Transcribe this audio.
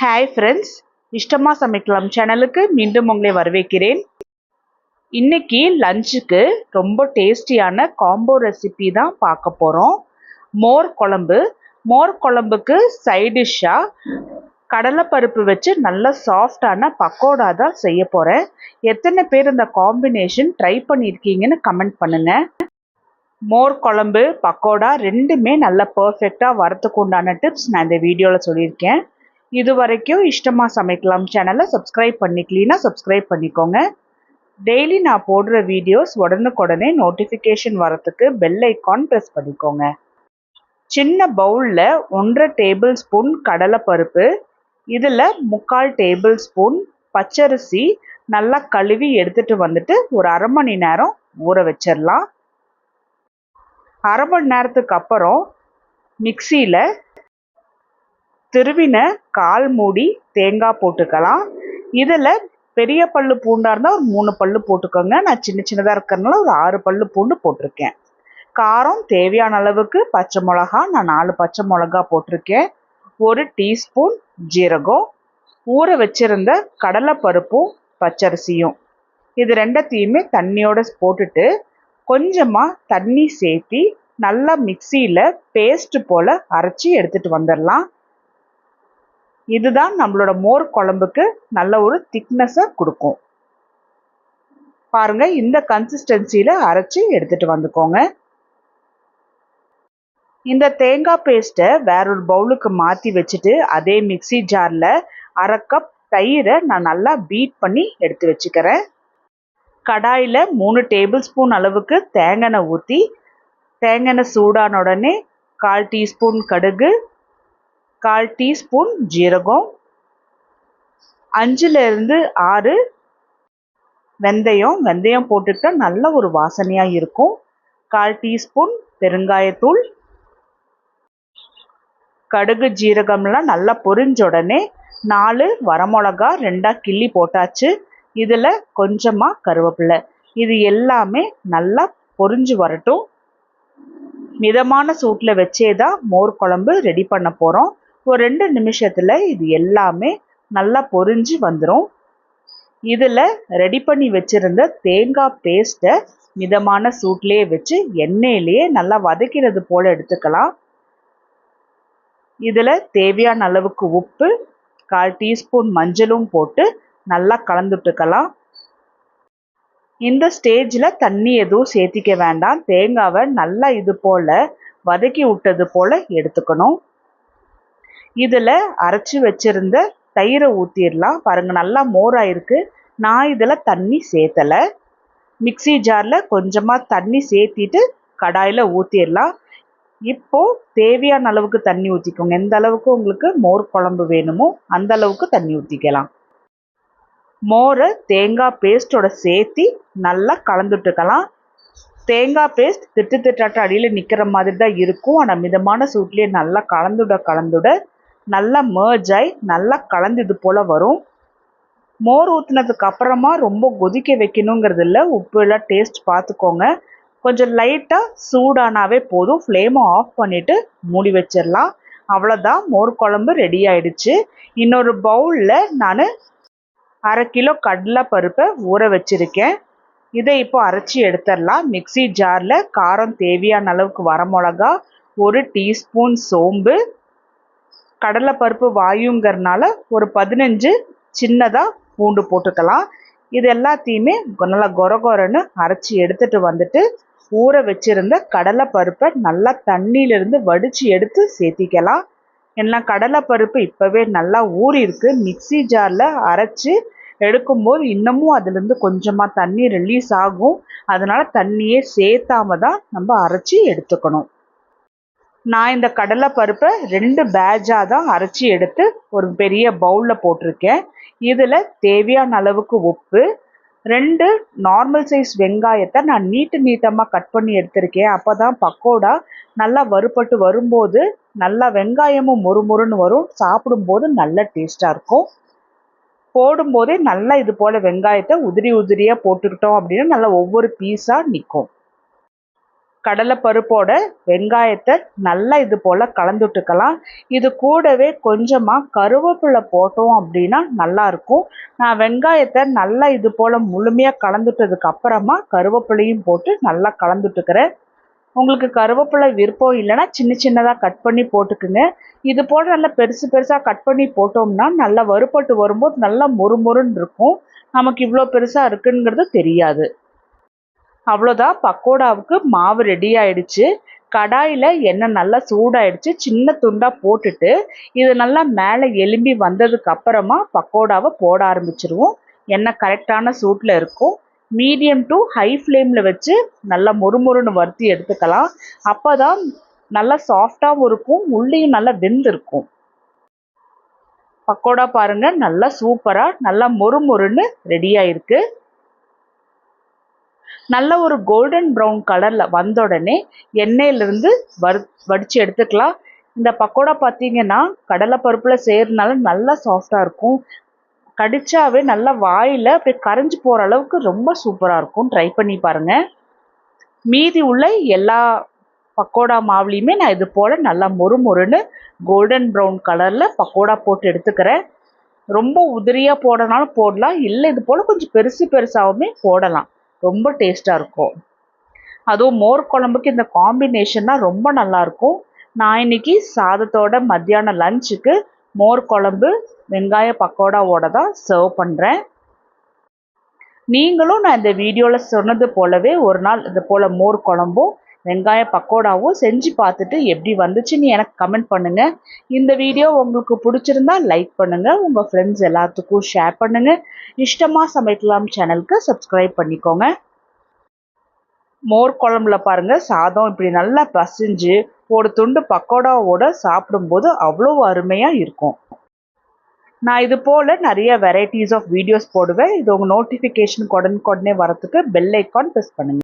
Hi friends, இஷ்டமா சமைக்கலாம் சேனலுக்கு மீண்டும் உங்களை வரவேற்கிறேன். இன்னைக்கு லஞ்சுக்கு ரொம்ப டேஸ்டியான காம்போ ரெசிபி தான் பார்க்க போகிறோம். மோர் குழம்புக்கு சைட் டிஷ்ஷாக கடலைப்பருப்பு வச்சு நல்ல சாஃப்டான பக்கோடா தான் செய்ய போகிறேன். எத்தனை பேர் இந்த காம்பினேஷன் ட்ரை பண்ணியிருக்கீங்கன்னு கமெண்ட் பண்ணுங்கள். மோர் குழம்பு பக்கோடா ரெண்டுமே நல்ல பர்ஃபெக்டாக வரத்துக்கு உண்டான டிப்ஸ் நான் இந்த வீடியோவில் சொல்லியிருக்கேன். இது வரைக்கும் இஷ்டமாக சமைக்கலாம் சேனலை சப்ஸ்கிரைப் பண்ணிக்கலீன்னா சப்ஸ்கிரைப் பண்ணிக்கோங்க. டெய்லி நான் போடுற வீடியோஸ் உடனுக்குடனே நோட்டிஃபிகேஷன் வரத்துக்கு பெல் ஐக்கான் ப்ரெஸ் பண்ணிக்கோங்க. சின்ன பவுலில் 1.5 டேபிள் ஸ்பூன் கடலைப்பருப்பு, இதில் 3/4 டேபிள் ஸ்பூன் பச்சரிசி நல்லா கழுவி எடுத்துகிட்டு வந்துட்டு ஒரு அரை மணி நேரம் ஊற வச்சிடலாம். அரை மணி நேரத்துக்கு அப்புறம் மிக்சியில் திருவின 1/4 மூடி தேங்காய் போட்டுக்கலாம். இதில் பெரிய பல்லு பூண்டாக இருந்தால் ஒரு 3 பல்லு போட்டுக்கோங்க. நான் சின்னதாக இருக்கிறதுனால ஒரு 6 பல்லு பூண்டு போட்டிருக்கேன். காரம் தேவையான அளவுக்கு பச்சை மிளகா, நான் 4 பச்சை மிளகா போட்டிருக்கேன். 1 டீஸ்பூன் ஜீரகம், ஊற வச்சிருந்த கடலைப்பருப்பும் பச்சரிசியும் இது ரெண்டத்தையுமே தண்ணியோட போட்டுட்டு கொஞ்சமாக தண்ணி சேர்த்தி நல்லா மிக்சியில் பேஸ்ட் போல் அரைச்சி எடுத்துகிட்டு வந்துடலாம். இதுதான் நம்மளோட மோர் குழம்புக்கு நல்ல ஒரு திக்னஸை கொடுக்கும். பாருங்க, இந்த கன்சிஸ்டன்சியில் அரைச்சி எடுத்துட்டு வந்துக்கோங்க. இந்த தேங்காய் பேஸ்ட்டை வேறொரு பவுலுக்கு மாற்றி வச்சுட்டு அதே மிக்சி ஜாரில் 1/2 கப் தயிரை நான் நல்லா பீட் பண்ணி எடுத்து வச்சுக்கிறேன். கடாயில் 3 டேபிள் ஸ்பூன் அளவுக்கு தேங்காய் ஊற்றி தேங்காய் சூடான உடனே 1/4 டீஸ்பூன் கடுகு, 1/4 டீஸ்பூன் ஜீரகம், 5லிருந்து 6 வெந்தயம் போட்டுக்கிட்டா நல்ல ஒரு வாசனையாக இருக்கும். 1/4 டீஸ்பூன் பெருங்காயத்தூள். கடுகு ஜீரகம்லாம் நல்லா பொரிஞ்ச உடனே 4 வரமிளகா 2ஆக கிள்ளி போட்டாச்சு. இதில் கொஞ்சமாக கருவேப்பிலை. இது எல்லாமே நல்லா பொரிஞ்சு வரட்டும். மிதமான சூட்டில் வச்சே தான் மோர் குழம்பு ரெடி பண்ண போகிறோம். ஒரு 2 நிமிஷத்தில் இது எல்லாமே நல்லா பொரிஞ்சு வந்துடும். இதில் ரெடி பண்ணி வச்சுருந்த தேங்காய் பேஸ்ட்டை மிதமான சூட்லேயே வச்சு எண்ணெயிலேயே நல்லா வதக்கிறது போல் எடுத்துக்கலாம். இதில் தேவையான அளவுக்கு உப்பு, 1/4 டீஸ்பூன் மஞ்சளும் போட்டு நல்லா கலந்துட்டுக்கலாம். இந்த ஸ்டேஜில் தண்ணி எதுவும் சேர்த்திக்க வேண்டாம். தேங்காவை நல்லா இது போல் வதக்கி விட்டது போல் எடுத்துக்கணும். இதில் அரைச்சி வச்சுருந்த தயிரை ஊற்றிடலாம். பாருங்கள், நல்லா மோராயிருக்கு. நான் இதில் தண்ணி சேர்த்தலை. மிக்சி ஜாரில் கொஞ்சமாக தண்ணி சேர்த்திட்டு கடாயில் ஊற்றிடலாம். இப்போது தேவையான அளவுக்கு தண்ணி ஊற்றிக்கோங்க. எந்த அளவுக்கு உங்களுக்கு மோர் குழம்பு வேணுமோ அந்த அளவுக்கு தண்ணி ஊற்றிக்கலாம். மோரை தேங்காய் பேஸ்ட்டோட சேர்த்தி நல்லா கலந்துட்டுக்கலாம். தேங்காய் பேஸ்ட் திட்டாட்ட அடியில் நிற்கிற மாதிரி தான் இருக்கும். ஆனால் மிதமான சூட்லேயே நல்லா கலந்துட நல்லா மர்ஜ் ஆகி நல்லா கலந்து இது போல் வரும். மோர் ஊற்றினதுக்கு அப்புறமா ரொம்ப கொதிக்க வைக்கணுங்கிறது இல்லை. உப்பு எல்லாம் டேஸ்ட் பார்த்துக்கோங்க. கொஞ்சம் லைட்டாக சூடானாவே போதும். ஃப்ளேமை ஆஃப் பண்ணிவிட்டு மூடி வச்சிடலாம். அவ்வளோதான், மோர் குழம்பு ரெடி ஆயிடுச்சு. இன்னொரு பவுலில் நான் 1/2 கிலோ கடலை பருப்பை ஊற வச்சுருக்கேன். இதை இப்போ அரைச்சி எடுத்துடலாம். மிக்சி ஜாரில் காரம் தேவையான அளவுக்கு வரமிளகா, 1 டீஸ்பூன் சோம்பு, கடலைப்பருப்பு வாயுங்கிறதுனால ஒரு 15 சின்னதாக பூண்டு போட்டுக்கலாம். இது எல்லாத்தையுமே நல்லா கொரன்னு அரைச்சி எடுத்துகிட்டு வந்துட்டு ஊற வச்சுருந்த கடலைப்பருப்பை நல்லா தண்ணியிலிருந்து வடித்து எடுத்து சேர்த்திக்கலாம். ஏன்னா கடலைப்பருப்பு இப்போவே நல்லா ஊறிருக்கு. மிக்சி ஜாரில் அரைச்சி எடுக்கும்போது இன்னமும் அதுலேருந்து கொஞ்சமாக தண்ணி ரிலீஸ் ஆகும். அதனால் தண்ணியே சேர்த்தாம தான் நம்ம அரைச்சி எடுத்துக்கணும். நான் இந்த கடலைப்பருப்பை 2 பேட்சாக தான் அரைச்சி எடுத்து ஒரு பெரிய பவுலில் போட்டிருக்கேன். இதில் தேவையான அளவுக்கு உப்பு, 2 நார்மல் சைஸ் வெங்காயத்தை நான் நீட்டமாக கட் பண்ணி எடுத்திருக்கேன். அப்போ தான் பக்கோடா நல்லா வறுபட்டு வரும்போது நல்லா வெங்காயமும் மொறுமொறுன்னு வரும். சாப்பிடும்போது நல்ல டேஸ்ட்டாக இருக்கும். போடும்போதே நல்லா இது போல் வெங்காயத்தை உதிரியாக போட்டுக்கிட்டோம் அப்படின்னா நல்லா ஒவ்வொரு பீஸாக நிற்கும். கடலை பருப்போட வெங்காயத்தை நல்லா இது போல் கலந்துட்டுக்கலாம். இது கூடவே கொஞ்சமாக கருவேப்பிலை போட்டோம் அப்படின்னா நல்லாயிருக்கும். நான் வெங்காயத்தை நல்லா இது போல் முழுமையாக கலந்துட்டதுக்கு அப்புறமா கருவேப்பிலையும் போட்டு நல்லா கலந்துட்டுக்கிறேன். உங்களுக்கு கருவேப்பிலை விருப்பம் இல்லைன்னா சின்ன சின்னதாக கட் பண்ணி போட்டுக்குங்க. இது போல் நல்லா பெருசு பெருசாக கட் பண்ணி போட்டோம்னா நல்லா வறுபட்டு வரும்போது நல்லா மொறுமொறுன்னு இருக்கும். நமக்கு இவ்வளோ பெருசாக இருக்குங்கிறது தெரியாது. அவ்வளோதான், பக்கோடாவுக்கு மாவு ரெடி ஆயிடுச்சு. கடாயில் எண்ணெய் நல்லா சூடாயிடுச்சு. சின்ன துண்டாக போட்டுட்டு இது நல்லா மேலே எலும்பி வந்ததுக்கு அப்புறமா பக்கோடாவை போட ஆரம்பிச்சிருவோம். எண்ணெய் கரெக்டான சூட்டில் இருக்கும். மீடியம் டு ஹை ஃப்ளேமில் வச்சு நல்லா மொறுமொறுன்னு வறுத்தி எடுத்துக்கலாம். அப்போ தான் நல்லா சாஃப்டாகவும் இருக்கும், உள்ளேயும் நல்லா வெந்திருக்கும். பக்கோடா பாருங்கள் நல்லா சூப்பராக நல்லா மொறுமொறுன்னு ரெடியாக இருக்குது. நல்ல ஒரு கோல்டன் ப்ரௌன் கலரில் வந்த உடனே எண்ணெயிலிருந்து வடித்து எடுத்துக்கலாம். இந்த பக்கோடா பார்த்தீங்கன்னா கடலைப்பருப்பில் செய்கிறதுனால நல்லா சாஃப்டாக இருக்கும். கடிச்சாவே நல்லா வாயில் அப்படியே கரைஞ்சி போகிற அளவுக்கு ரொம்ப சூப்பராக இருக்கும். ட்ரை பண்ணி பாருங்கள். மீதி உள்ள எல்லா பக்கோடா மாவுலேயுமே நான் இது போல் நல்லா மொறுமொறுன்னு கோல்டன் ப்ரௌன் கலரில் பக்கோடா போட்டு எடுத்துக்கிறேன். ரொம்ப உதிரியாக போடனாலும் போடலாம், இல்லை இது போல் கொஞ்சம் பெருசு பெருசாகவுமே போடலாம். ரொம்ப டேஸ்ட்டாக இருக்கும். அதுவும் மோர் குழம்புக்கு இந்த காம்பினேஷன் தான் ரொம்ப நல்லாயிருக்கும். நான் இன்னைக்கு சாதத்தோட மத்தியானம் லஞ்சுக்கு மோர் குழம்பு வெங்காய பக்கோடாவோட தான் சர்வ் பண்ணுறேன். நீங்களும் நான் இந்த வீடியோவில் சொன்னது போலவே ஒரு நாள் இது போல் மோர் குழம்பும் வெங்காய பக்கோடாவும் செஞ்சு பார்த்துட்டு எப்படி வந்துச்சுன்னு எனக்கு கமெண்ட் பண்ணுங்கள். இந்த வீடியோ உங்களுக்கு பிடிச்சிருந்தா லைக் பண்ணுங்கள், உங்கள் ஃப்ரெண்ட்ஸ் எல்லாத்துக்கும் ஷேர் பண்ணுங்கள். இஷ்டமாக சமைக்கலாம் சேனலுக்கு சப்ஸ்கிரைப் பண்ணிக்கோங்க. மோர் குழம்புல பாருங்கள் சாதம் இப்படி நல்லா பசிஞ்சு ஒரு துண்டு பக்கோடாவோட சாப்பிடும்போது அவ்வளோ அருமையாக இருக்கும். நான் இது போல் நிறைய வெரைட்டிஸ் ஆஃப் வீடியோஸ் போடுவேன். இது உங்கள் நோட்டிஃபிகேஷன் உடனே வரத்துக்கு பெல் ஐக்கான் ப்ரெஸ் பண்ணுங்கள்.